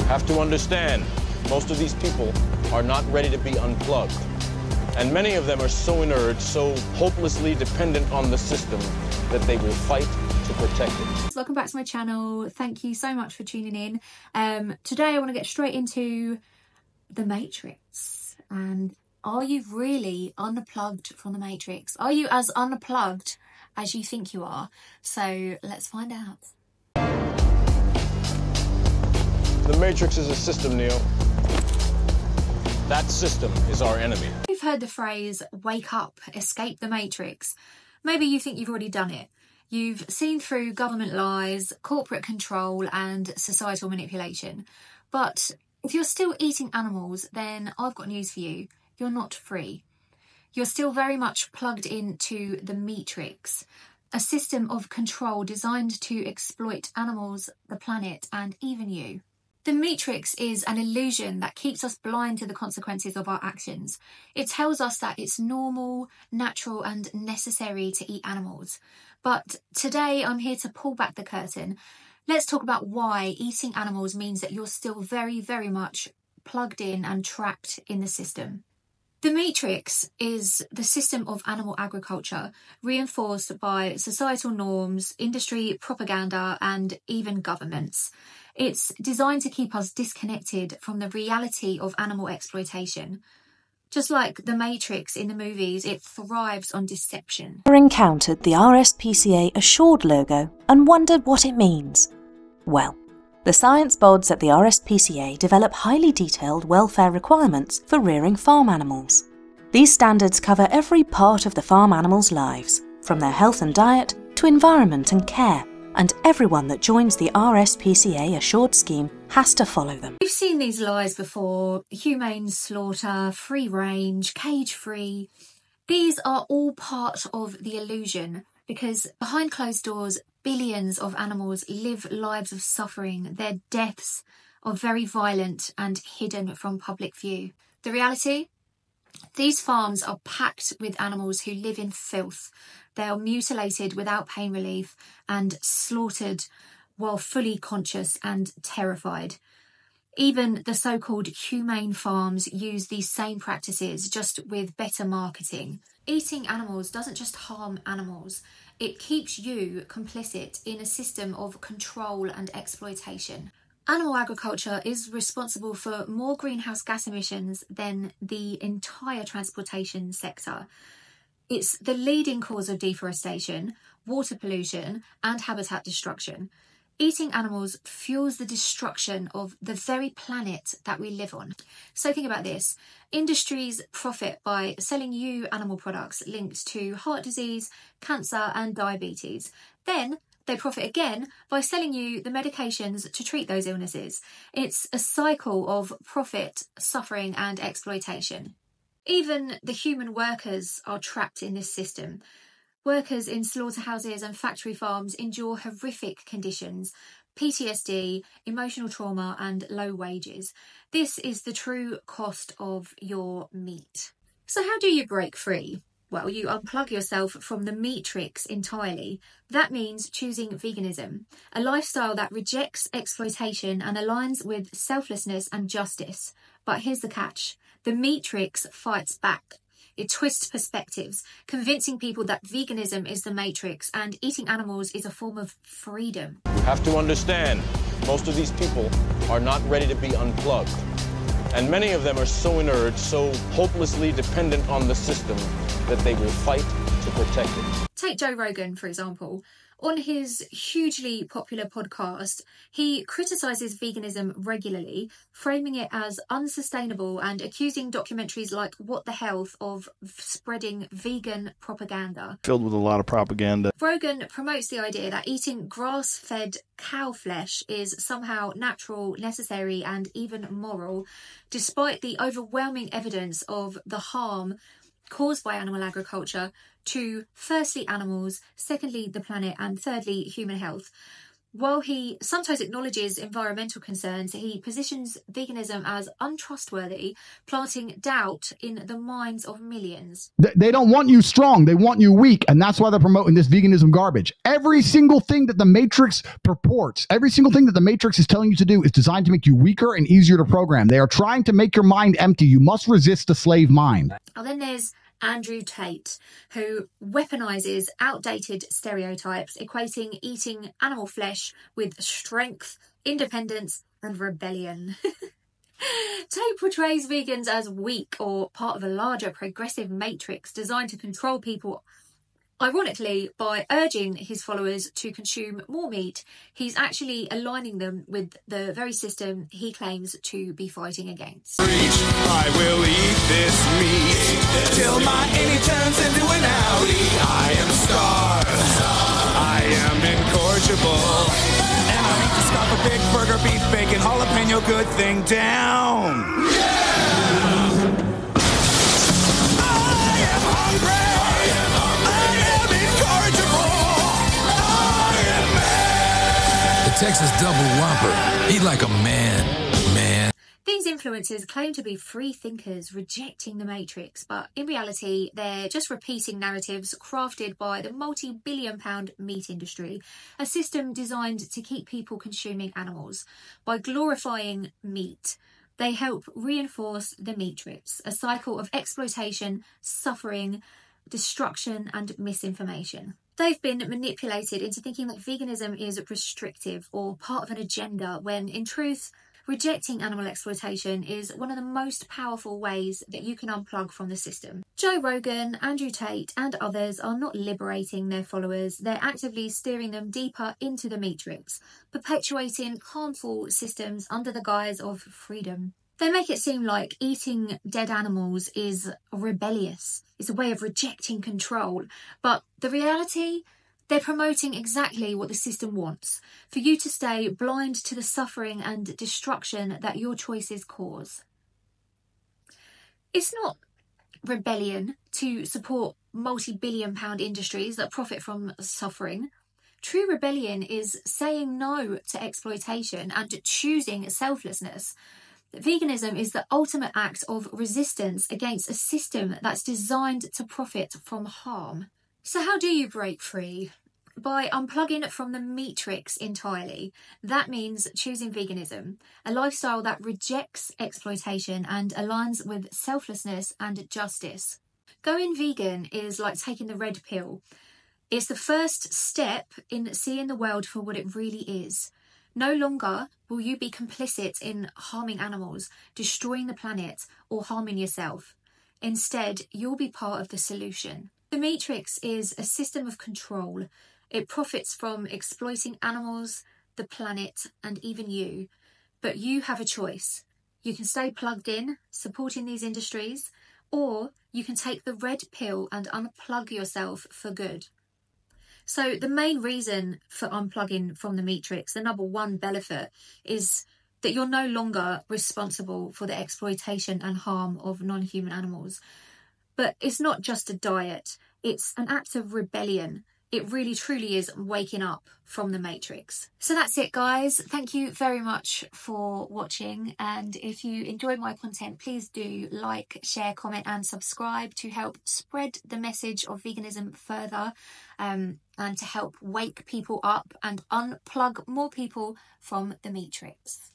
have to understand, most of these people are not ready to be unplugged. And many of them are so inert, so hopelessly dependent on the system that they will fight to protect it. Welcome back to my channel. Thank you so much for tuning in. Today I want to get straight into the Matrix. And are you really unplugged from the Matrix? Are you as unplugged as you think you are? So let's find out. The Matrix is a system, Neo. That system is our enemy. You've heard the phrase, wake up, escape the Matrix. Maybe you think you've already done it. You've seen through government lies, corporate control and societal manipulation. But if you're still eating animals, then I've got news for you. You're not free. You're still very much plugged into the Meatrix, a system of control designed to exploit animals, the planet and even you. The Meatrix is an illusion that keeps us blind to the consequences of our actions. It tells us that it's normal, natural and necessary to eat animals. But today I'm here to pull back the curtain. Let's talk about why eating animals means that you're still very, very much plugged in and trapped in the system. The Meatrix is the system of animal agriculture reinforced by societal norms, industry propaganda and even governments. It's designed to keep us disconnected from the reality of animal exploitation. Just like the Matrix in the movies, it thrives on deception. I encountered the RSPCA Assured logo and wondered what it means. Well, the science bods at the RSPCA develop highly detailed welfare requirements for rearing farm animals. These standards cover every part of the farm animals' lives, from their health and diet to environment and care, and everyone that joins the RSPCA Assured scheme has to follow them. We've seen these lies before: humane slaughter, free range, cage free. These are all part of the illusion because behind closed doors, billions of animals live lives of suffering. Their deaths are very violent and hidden from public view. The reality? These farms are packed with animals who live in filth. They are mutilated without pain relief and slaughtered while fully conscious and terrified. Even the so-called humane farms use these same practices, just with better marketing. Eating animals doesn't just harm animals, it keeps you complicit in a system of control and exploitation. Animal agriculture is responsible for more greenhouse gas emissions than the entire transportation sector. It's the leading cause of deforestation, water pollution and habitat destruction. Eating animals fuels the destruction of the very planet that we live on. So think about this. Industries profit by selling you animal products linked to heart disease, cancer and diabetes. Then they profit again by selling you the medications to treat those illnesses. It's a cycle of profit, suffering and exploitation. Even the human workers are trapped in this system. Workers in slaughterhouses and factory farms endure horrific conditions, PTSD, emotional trauma and low wages. This is the true cost of your meat. So how do you break free? Well, you unplug yourself from the Meatrix entirely. That means choosing veganism, a lifestyle that rejects exploitation and aligns with selflessness and justice. But here's the catch. The Meatrix fights back. It twists perspectives, convincing people that veganism is the Matrix and eating animals is a form of freedom. You have to understand, most of these people are not ready to be unplugged. And many of them are so inert, so hopelessly dependent on the system that they will fight to protect it. Take Joe Rogan, for example. On his hugely popular podcast, he criticises veganism regularly, framing it as unsustainable and accusing documentaries like What the Health of spreading vegan propaganda. Filled with a lot of propaganda. Rogan promotes the idea that eating grass-fed cow flesh is somehow natural, necessary and even moral, despite the overwhelming evidence of the harm caused by animal agriculture to, firstly, animals, secondly, the planet, and thirdly, human health. While he sometimes acknowledges environmental concerns, he positions veganism as untrustworthy, planting doubt in the minds of millions. They don't want you strong. They want you weak. And that's why they're promoting this veganism garbage. Every single thing that the Matrix purports, every single thing that the Matrix is telling you to do is designed to make you weaker and easier to program. They are trying to make your mind empty. You must resist the slave mind. Oh, then there's Andrew Tate, who weaponizes outdated stereotypes, equating eating animal flesh with strength, independence, and rebellion. Tate portrays vegans as weak or part of a larger progressive matrix designed to control people. Ironically, by urging his followers to consume more meat, he's actually aligning them with the very system he claims to be fighting against. I will eat this meat till my innie turns into an outie. I am starved. I am incorrigible. And I need to scarf a big burger, beef, bacon, jalapeno, good thing down. Yeah! I am hungry. Texas double whopper. Eat like a man. These influencers claim to be free thinkers rejecting the Matrix, but in reality, they're just repeating narratives crafted by the multi-billion-pound meat industry, a system designed to keep people consuming animals. By glorifying meat, they help reinforce the Meatrix, a cycle of exploitation, suffering, destruction, and misinformation. They've been manipulated into thinking that veganism is restrictive or part of an agenda, when in truth, rejecting animal exploitation is one of the most powerful ways that you can unplug from the system. Joe Rogan, Andrew Tate, and others are not liberating their followers, they're actively steering them deeper into the Meatrix, perpetuating harmful systems under the guise of freedom. They make it seem like eating dead animals is rebellious. It's a way of rejecting control. But the reality, they're promoting exactly what the system wants, for you to stay blind to the suffering and destruction that your choices cause. It's not rebellion to support multi-billion-pound industries that profit from suffering. True rebellion is saying no to exploitation and choosing selflessness. Veganism is the ultimate act of resistance against a system that's designed to profit from harm. So how do you break free? By unplugging from the Meatrix entirely. That means choosing veganism, a lifestyle that rejects exploitation and aligns with selflessness and justice. Going vegan is like taking the red pill. It's the first step in seeing the world for what it really is. No longer will you be complicit in harming animals, destroying the planet, or harming yourself. Instead, you'll be part of the solution. The Meatrix is a system of control. It profits from exploiting animals, the planet, and even you. But you have a choice. You can stay plugged in, supporting these industries, or you can take the red pill and unplug yourself for good. So the main reason for unplugging from the Meatrix, the number one benefit, is that you're no longer responsible for the exploitation and harm of non-human animals. But it's not just a diet, it's an act of rebellion. It really truly is waking up from the Matrix. So that's it, guys. Thank you very much for watching. And if you enjoyed my content, please do like, share, comment and subscribe to help spread the message of veganism further, and to help wake people up and unplug more people from the Meatrix.